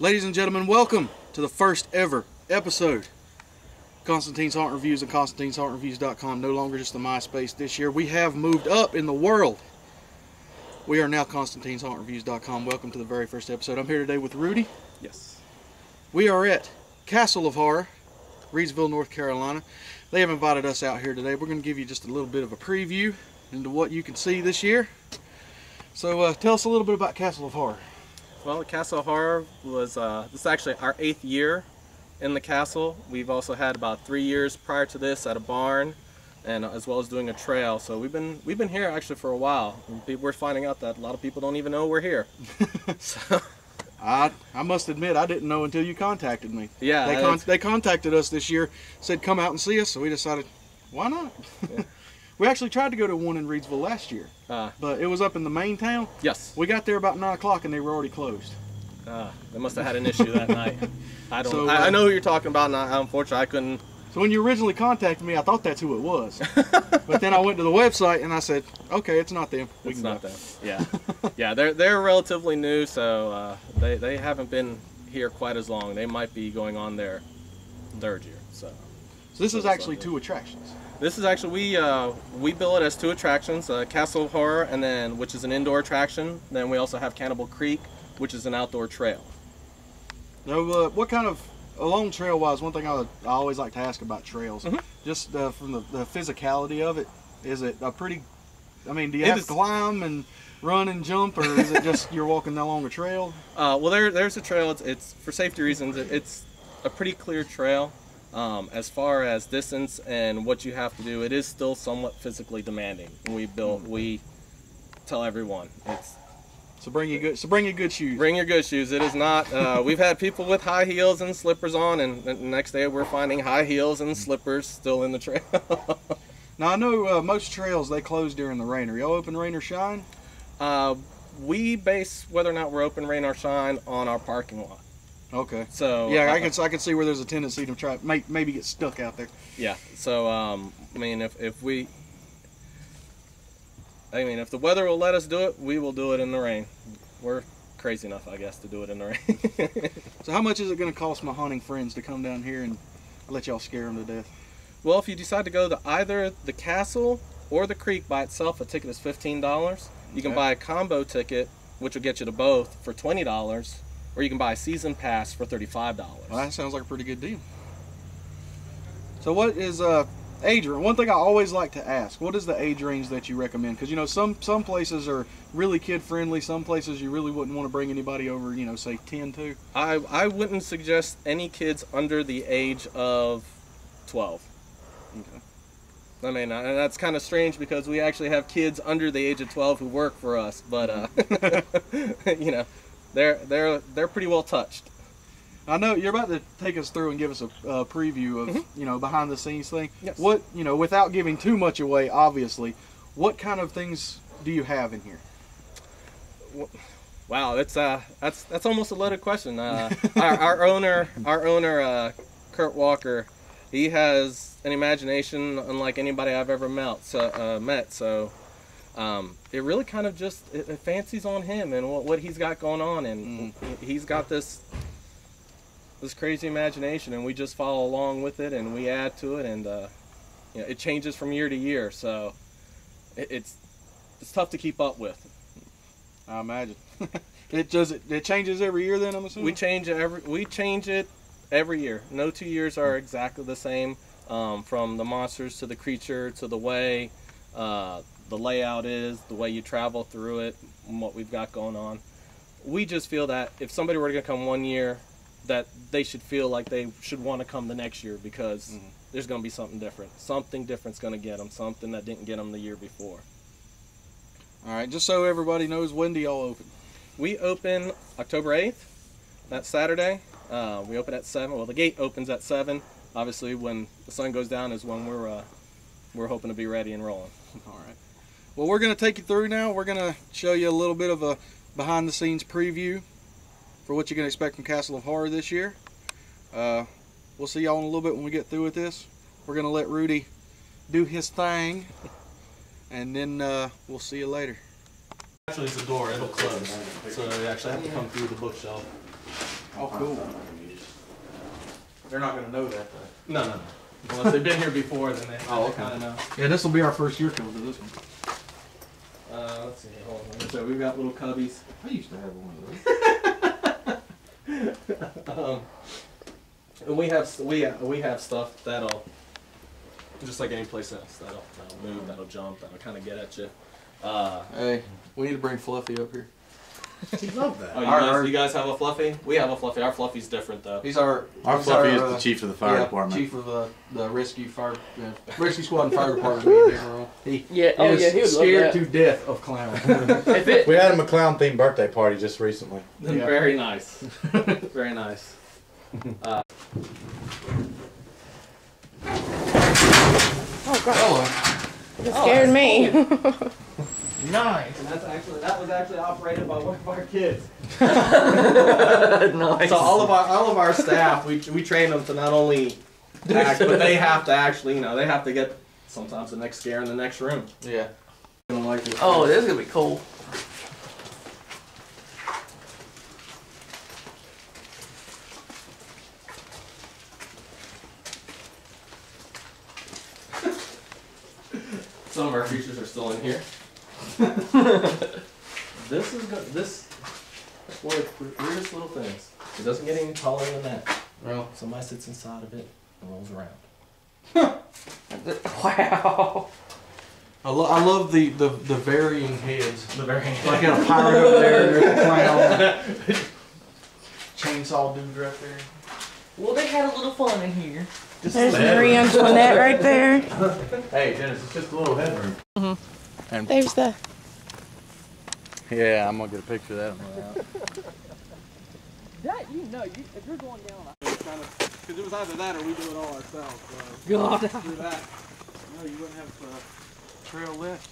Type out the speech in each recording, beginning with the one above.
Ladies and gentlemen, welcome to the first ever episode. Constantine's Haunt Reviews and Constantine'sHauntReviews.com. No longer just the MySpace this year. We have moved up in the world. We are now Constantine'sHauntReviews.com. Welcome to the very first episode. I'm here today with Rudy. Yes. We are at Castle of Horror, Reidsville, North Carolina. They have invited us out here today. We're going to give you just a little bit of a preview into what you can see this year. So tell us a little bit about Castle of Horror. Well, the Castle of Horror was, this is actually our 8th year in the castle. We've also had about 3 years prior to this at a barn, and as well as doing a trail. So we've been here actually for a while. We're finding out that a lot of people don't even know we're here. So, I must admit, I didn't know until you contacted me. Yeah. They contacted us this year, said come out and see us, so we decided, why not? Yeah. We actually tried to go to one in Reidsville last year, but it was up in the main town. Yes. We got there about 9 o'clock and they were already closed. They must have had an issue that night. I know who you're talking about, and unfortunately I couldn't. So when you originally contacted me, I thought that's who it was. But then I went to the website and I said, okay, it's not them. It's not them. Yeah. Yeah, they're relatively new, so they haven't been here quite as long. They might be going on their 3rd year. So this is actually 2 attractions. This is actually, we bill it as 2 attractions, Castle of Horror, and then, which is an indoor attraction. Then we also have Cannibal Creek, which is an outdoor trail. Now, what kind of, along trail-wise, one thing I always like to ask about trails, just from the physicality of it, is it a pretty, I mean, do you have to climb and run and jump, or is it just you're walking along a trail? Well, there's a trail. It's for safety reasons. It's a pretty clear trail. As far as distance and what you have to do, it is still somewhat physically demanding. We tell everyone so bring your good shoes. Bring your good shoes. It is not. We've had people with high heels and slippers on, and the next day we're finding high heels and slippers still in the trail. Now I know most trails they close during the rain. Are y'all open rain or shine? We base whether or not we're open rain or shine on our parking lot. Okay. So yeah, I can see where there's a tendency to try maybe get stuck out there. Yeah. So I mean, if the weather will let us do it, we will do it in the rain. We're crazy enough, I guess, to do it in the rain. So how much is it going to cost my hunting friends to come down here and let y'all scare them to death? Well, if you decide to go to either the castle or the creek by itself, a ticket is $15. You can buy a combo ticket, which will get you to both, for $20. Or you can buy a season pass for $35. Well, that sounds like a pretty good deal. So what is age range? One thing I always like to ask, what is the age range that you recommend? Because, you know, some places are really kid friendly. Some places you really wouldn't want to bring anybody over, you know, say 10 to. I wouldn't suggest any kids under the age of 12. Okay. I mean, and that's kind of strange because we actually have kids under the age of 12 who work for us. But, you know. They're pretty well touched. I know you're about to take us through and give us a preview of you know, behind the scenes thing. Yes. What, you know, without giving too much away, obviously, what kind of things do you have in here? Wow, that's almost a loaded question. Our owner Kurt Walker, he has an imagination unlike anybody I've ever met. So. It really kind of just it fancies on him and what he's got going on, and he's got this crazy imagination, and we just follow along with it, and we add to it, and you know, it changes from year to year, so it's tough to keep up with. I imagine. It changes every year then, I'm assuming? We change it every year. No 2 years are exactly the same, from the monsters to the creature to the way the layout is, the way you travel through it, and what we've got going on. We just feel that if somebody were to come 1 year, that they should feel like they should want to come the next year, because there's going to be something different. Something different's going to get them, something that didn't get them the year before. All right, just so everybody knows, when do y'all open? We open October 8th, that's Saturday. We open at 7. Well, the gate opens at 7. Obviously, when the sun goes down is when we're hoping to be ready and rolling. All right. Well, we're going to take you through now. We're going to show you a little bit of a behind-the-scenes preview for what you can expect from Castle of Horror this year. We'll see y'all in a little bit when we get through with this. We're going to let Rudy do his thing, and then we'll see you later. Actually, it's a door. It'll close. So you actually have to come through the bookshelf. Oh, cool. They're not going to know that, though. No. Well, if they've been here before, then they okay. kind of know. Yeah, this will be our first year coming to this one. Let's see. Hold on. So we've got little cubbies. I used to have one of those. And we have stuff that'll, just like any place else, that'll move, that'll jump, that'll kind of get at you. Hey, we need to bring Fluffy up here. I love that. Oh, you guys have a Fluffy? We have a Fluffy. Our Fluffy's different though. He's our Fluffy is the chief of the fire department. Chief of the rescue rescue squad and fire department. He is scared to death of clowns. We had him a clown themed birthday party just recently. Yeah. Very nice. Very nice. Oh God! Hello. It scared me. Nice. And that was actually operated by one of our kids. Nice. So all of our staff, we train them to not only act, but they have to actually, they have to get sometimes the next scare in the next room. Yeah. Gonna like this. Oh, this is gonna be cool. Some of our creatures are still in here. This is good. This is one of the weirdest little things. It doesn't get any taller than that. Well, Somebody sits inside of it and rolls around. Wow. I love the varying heads. The very Like in a pirate over there, there's a clown. Chainsaw dude right there. Well, they had a little fun in here. There's Marie Antoinette right there. Hey, Dennis, it's just a little headroom. And there's the. Yeah, I'm gonna get a picture of that. That if you're going down. because it was either that or we do it all ourselves. God. Through that. No, you wouldn't have trail left.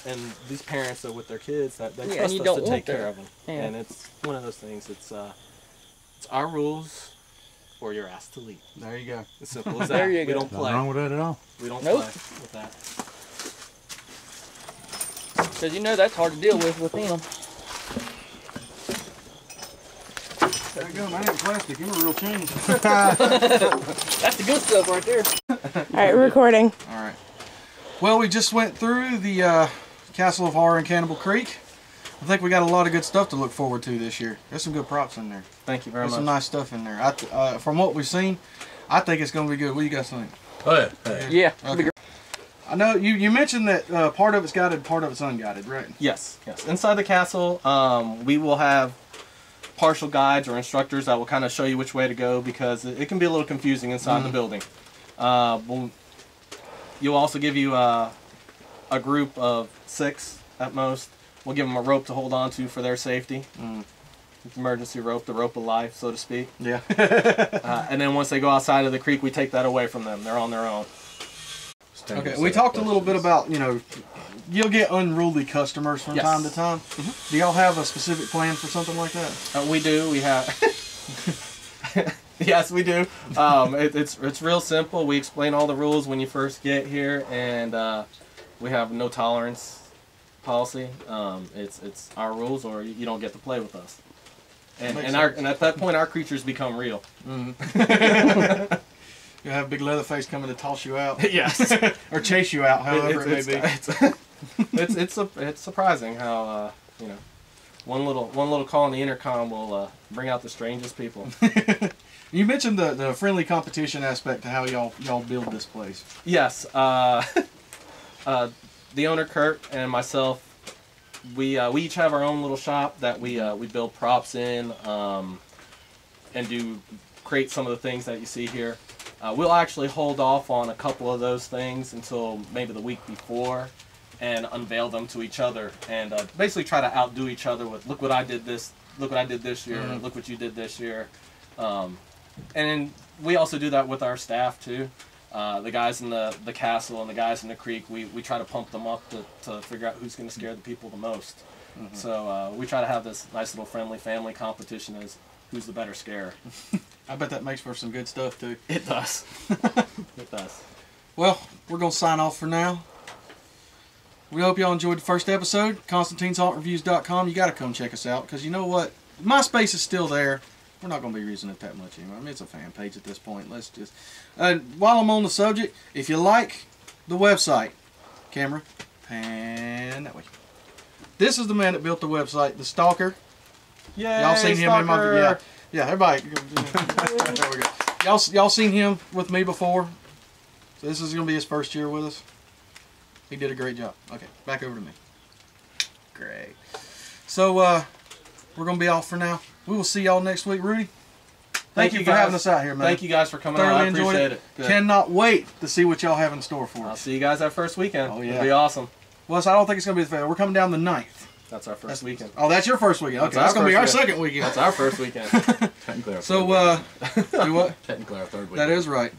And these parents are with their kids that Yeah, trust and you us don't to want take care that. of them. Yeah. And it's one of those things. It's our rules, or you're asked to leave. There you go. As simple as that. There you We go. don't Nothing play. wrong with that at all. We don't Nope. play with that. Because that's hard to deal with them. There you go, man. Ain't plastic. You're a real change. That's the good stuff right there. All right, we're recording. All right. Well, we just went through the Castle of Horror in Cannibal Creek. I think we got a lot of good stuff to look forward to this year. There's some good props in there. Thank you very There's much. some nice stuff in there. From what we've seen, I think it's going to be good. What do you guys think? Oh yeah. Yeah. Okay. I know you mentioned that part of it's guided, part of it's unguided, right? Yes. Inside the castle, we will have partial guides or instructors that will kind of show you which way to go because it can be a little confusing inside the building. You'll also give you a group of 6 at most. We'll give them a rope to hold on to for their safety. Emergency rope, the rope of life, so to speak. Yeah. And then once they go outside of the creek, we take that away from them. They're on their own. Okay. We talked a little bit about, you'll get unruly customers from Yes. time to time. Do y'all have a specific plan for something like that? We do. We have. Yes, we do. It's real simple. We explain all the rules when you first get here, and we have no tolerance policy. It's our rules, or you don't get to play with us. And at that point, our creatures become real. You'll have Big Leatherface coming to toss you out. Yes. Or chase you out, however it may be. It's surprising how one little call on the intercom will bring out the strangest people. You mentioned the friendly competition aspect to how y'all build this place. Yes. The owner Kurt and myself, we each have our own little shop that we build props in and do create some of the things that you see here. We'll actually hold off on a couple of those things until maybe the week before and unveil them to each other and basically try to outdo each other with look what I did this year, look what you did this year. And we also do that with our staff too. The guys in the castle and the guys in the creek, we try to pump them up to figure out who's going to scare the people the most. So we try to have this nice little friendly family competition as who's the better scarer. I bet that makes for some good stuff too. It does. It does. Well, we're going to sign off for now. We hope y'all enjoyed the first episode. Constantine'sHauntReviews.com. You got to come check us out because you know what? MySpace is still there. We're not going to be using it that much anymore. I mean, it's a fan page at this point. Let's just... while I'm on the subject, if you like the website, camera, pan that way. This is the man that built the website, the Stalker. Yay, Y'all seen him in my... Stalker. Yeah, everybody. There we go. Y'all seen him with me before. So this is going to be his first year with us. He did a great job. Okay, back over to me. Great. So, we're going to be off for now. We will see y'all next week. Rudy, thank you for guys. having us out here, man. Thank you guys for coming out. Thoroughly I enjoyed appreciate it. Good. Cannot wait to see what y'all have in store for I'll us. see you guys that first weekend. Oh, yeah. It'll be awesome. Well, so I don't think it's going to be the fair. We're coming down the 9th. That's our first weekend. Oh, that's your first weekend. Okay, That's that's going to be our first second weekend. That's our first weekend. Technically our So, do what? Technically our third week. That is right.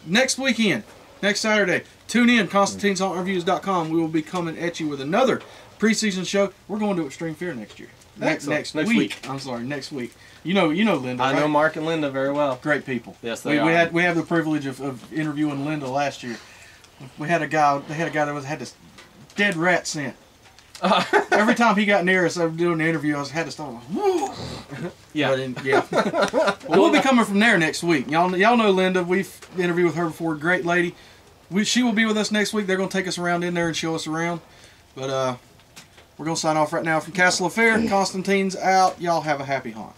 Next weekend, next Saturday, tune in, ConstantineSaltReviews.com. We will be coming at you with another preseason show. We're going to Extreme Fear next year. Excellent. Next week. I'm sorry, next week. You know Linda, I right? know Mark and Linda very well. Great people. Yes, we they are. have the privilege of interviewing Linda last year. We had a guy. They had a guy that had this dead rat scent. Every time he got near us, I was doing the interview. I had to start. Whoa. Yeah. Yeah. Well, we'll be coming from there next week. Y'all know Linda. We've interviewed with her before. Great lady. She will be with us next week. They're going to take us around in there and show us around. But we're going to sign off right now from Castle of Fear. Constantine's out. Y'all have a happy hunt.